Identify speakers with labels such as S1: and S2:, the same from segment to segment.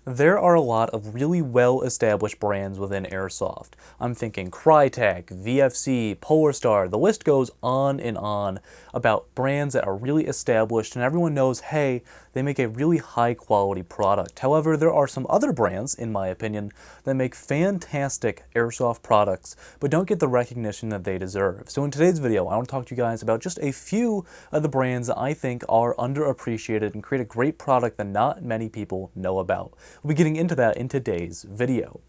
S1: There are a lot of really well-established brands within Airsoft. I'm thinking Crytek, VFC, Polarstar, the list goes on and on about brands that are really established and everyone knows, hey, they make a really high-quality product. However, there are some other brands, in my opinion, that make fantastic Airsoft products, but don't get the recognition that they deserve. So in today's video, I want to talk to you guys about just a few of the brands that I think are underappreciated and create a great product that not many people know about. We'll be getting into that in today's video.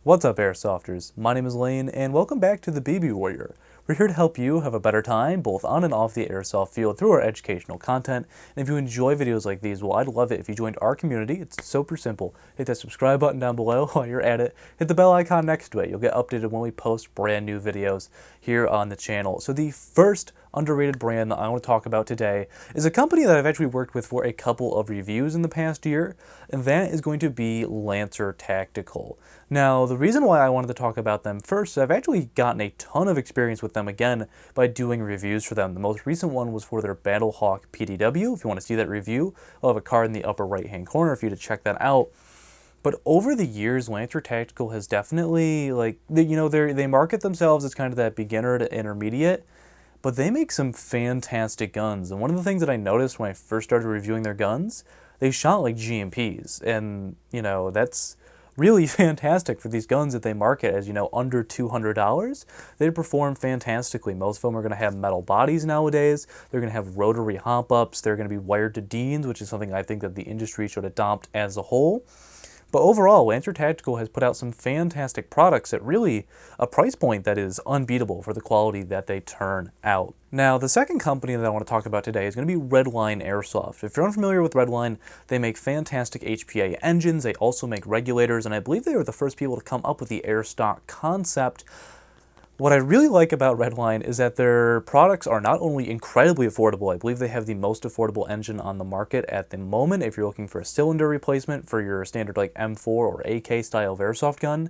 S1: What's up, Airsofters? My name is Lane, and welcome back to the BB Warrior. We're here to help you have a better time, both on and off the Airsoft field through our educational content. And if you enjoy videos like these, well, I'd love it if you joined our community. It's super simple. Hit that subscribe button down below while you're at it. Hit the bell icon next to it. You'll get updated when we post brand new videos here on the channel. So the first underrated brand that I want to talk about today is a company that I've actually worked with for a couple of reviews in the past year, and that is going to be Lancer Tactical. Now, the reason why I wanted to talk about them first is I've actually gotten a ton of experience with them again by doing reviews for them. The most recent one was for their Battlehawk PDW. If you want to see that review, I'll have a card in the upper right hand corner for you to check that out. But over the years, Lancer Tactical has definitely, they market themselves as kind of that beginner to intermediate, but they make some fantastic guns. And one of the things that I noticed when I first started reviewing their guns, they shot like GMPs. And, that's really fantastic for these guns that they market as, under $200. They perform fantastically. Most of them are going to have metal bodies nowadays. They're going to have rotary hop-ups. They're going to be wired to Deans, which is something I think that the industry should adopt as a whole. But overall, Lancer Tactical has put out some fantastic products at really a price point that is unbeatable for the quality that they turn out. Now, the second company that I want to talk about today is going to be Redline Airsoft. If you're unfamiliar with Redline, they make fantastic HPA engines. They also make regulators, and I believe they were the first people to come up with the airstock concept. What I really like about Redline is that their products are not only incredibly affordable, I believe they have the most affordable engine on the market at the moment if you're looking for a cylinder replacement for your standard like M4 or AK style of airsoft gun.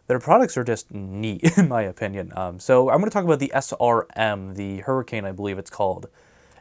S1: Their products are just neat in my opinion. So I'm going to talk about the SRM, the Hurricane I believe it's called.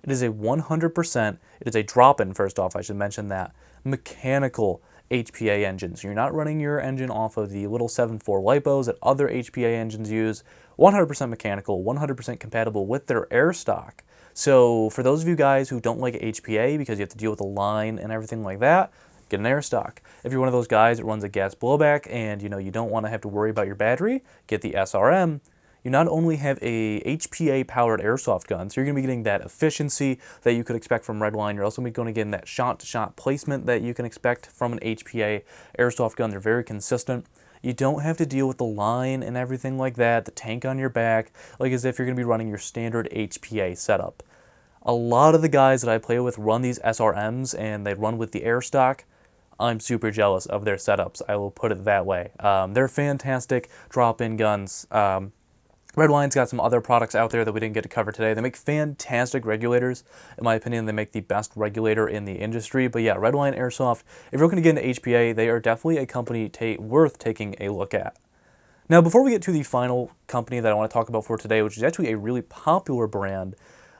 S1: It is a 100%, it is a drop-in first off, I should mention that, mechanical HPA engines. You're not running your engine off of the little 7.4 lipos that other HPA engines use. 100% mechanical, 100% compatible with their air stock. So for those of you guys who don't like HPA because you have to deal with the line and everything like that, get an air stock. If you're one of those guys that runs a gas blowback and you don't want to have to worry about your battery, get the SRM. You not only have a HPA-powered airsoft gun, so you're going to be getting that efficiency that you could expect from Redline. You're also going to get that shot-to-shot placement that you can expect from an HPA airsoft gun. They're very consistent. You don't have to deal with the line and everything like that, the tank on your back, like as if you're going to be running your standard HPA setup. A lot of the guys that I play with run these SRMs, and they run with the air stock. I'm super jealous of their setups, I will put it that way. They're fantastic drop-in guns. Redline's got some other products out there that we didn't get to cover today. They make fantastic regulators. In my opinion, they make the best regulator in the industry. But yeah, Redline Airsoft, if you're looking to get into HPA, they are definitely a company worth taking a look at. Now, before we get to the final company that I want to talk about for today, which is actually a really popular brand,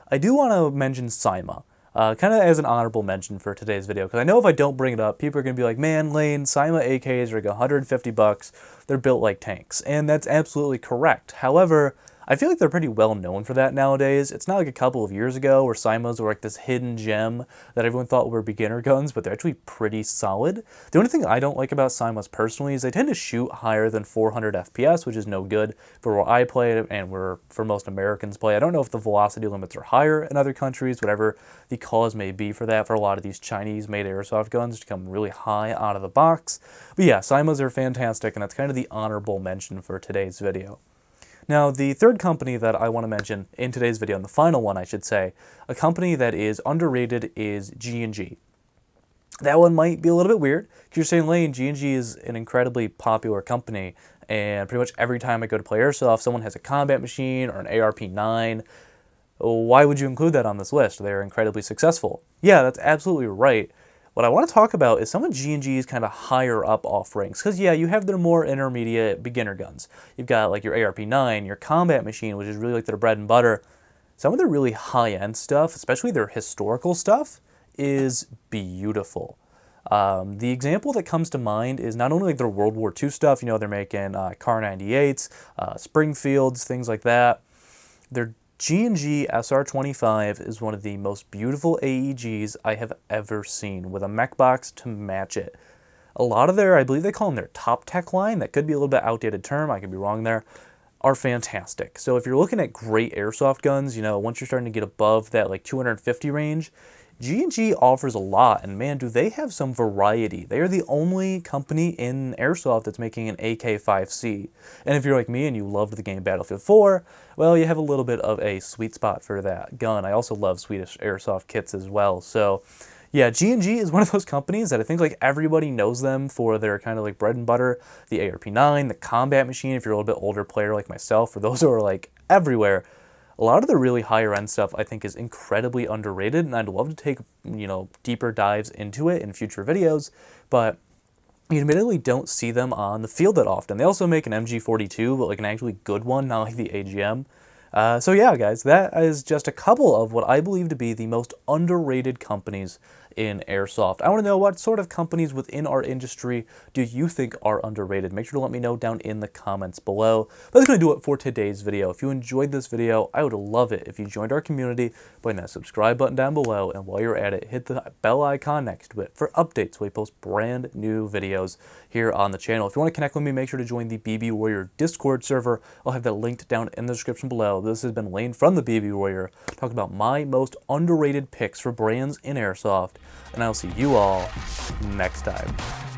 S1: I do want to mention Cyma. Kind of as an honorable mention for today's video, because I know if I don't bring it up, people are going to be like, man, Lane, Cyma AKs are like 150 bucks. They're built like tanks. And that's absolutely correct. However, I feel like they're pretty well known for that nowadays. It's not like a couple of years ago where Cymas were like this hidden gem that everyone thought were beginner guns, but they're actually pretty solid. The only thing I don't like about Cymas personally is they tend to shoot higher than 400 FPS, which is no good for where I play and where for most Americans play. I don't know if the velocity limits are higher in other countries, whatever the cause may be for that, for a lot of these Chinese-made airsoft guns to come really high out of the box. But yeah, Cymas are fantastic, and that's kind of the honorable mention for today's video. Now, the third company that I want to mention in today's video, and the final one I should say, a company that is underrated is G&G. That one might be a little bit weird, because you're saying, Lane, G&G is an incredibly popular company, and pretty much every time I go to play Airsoft, someone has a combat machine or an ARP9. Why would you include that on this list? They're incredibly successful. Yeah, that's absolutely right. What I want to talk about is some of G&G's kind of higher up offerings, because yeah, you have their more intermediate beginner guns. You've got like your ARP9, your combat machine, which is really like their bread and butter. Some of their really high-end stuff, especially their historical stuff, is beautiful. The example that comes to mind is not only like their World War II stuff, you know, they're making Car 98s, Springfields, things like that. Their G&G SR25 is one of the most beautiful AEGs I have ever seen, with a mech box to match it. A lot of their, I believe they call them their top tech line, that could be a little bit outdated term, I could be wrong there, are fantastic. So if you're looking at great airsoft guns, you know, once you're starting to get above that like 250 range, G&G offers a lot, and man, do they have some variety. They are the only company in airsoft that's making an AK-5C. And if you're like me and you loved the game Battlefield 4, well, you have a little bit of a sweet spot for that gun. I also love Swedish airsoft kits as well. So yeah, G&G is one of those companies that I think like everybody knows them for their kind of like bread and butter. The ARP9, the combat machine, if you're a little bit older player like myself, for those who are like everywhere. A lot of the really higher end stuff I think is incredibly underrated, and I'd love to take, you know, deeper dives into it in future videos, but you admittedly don't see them on the field that often. They also make an MG42, but like an actually good one, not like the AGM. So yeah, guys, that is just a couple of what I believe to be the most underrated companies in airsoft. I want to know, what sort of companies within our industry do you think are underrated? Make sure to let me know down in the comments below. But that's going to do it for today's video. If you enjoyed this video, I would love it if you joined our community by hitting that subscribe button down below, and while you're at it, hit the bell icon next to it for updates when we post brand new videos here on the channel. If you want to connect with me, make sure to join the BB Warrior Discord server. I'll have that linked down in the description below. This has been Lane from the BB Warrior, talking about my most underrated picks for brands in airsoft, and I'll see you all next time.